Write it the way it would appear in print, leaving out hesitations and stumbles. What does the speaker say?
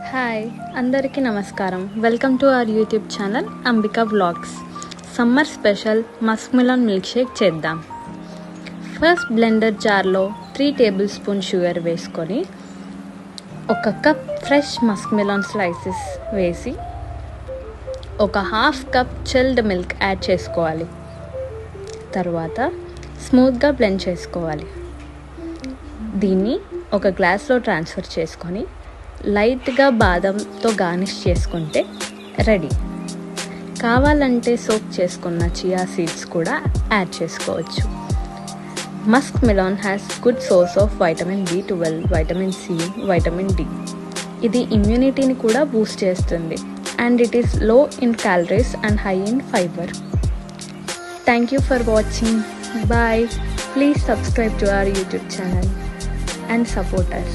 Hi అందరికీ నమస్కారం. Welcome to our YouTube channel Ambika vlogs. Summer special musk melon milk shake చేద్దాం. First blender జార్లో 3 table spoon sugar వేసుకొని 1 cup fresh Musk melon slices వేసి 1/2 cup chilled milk add చేసుకోవాలి. తర్వాత స్మూత్గా బ్లెండ్ చేసుకోవాలి. దీన్ని ఒక గ్లాస్లో ట్రాన్స్ఫర్ చేసుకొని లైట్గా బాదంతో గార్నిష్ చేసుకుంటే రెడీ. కావాలంటే సోక్ చేసుకున్న చియా సీడ్స్ కూడా యాడ్ చేసుకోవచ్చు. Musk melon has good source of vitamin B12, vitamin C, vitamin D. ఇది ఇమ్యూనిటీని కూడా బూస్ట్ చేస్తుంది and it is low in calories and high in fibre. Thank you for watching. Bye. Please subscribe to our YouTube channel and support us.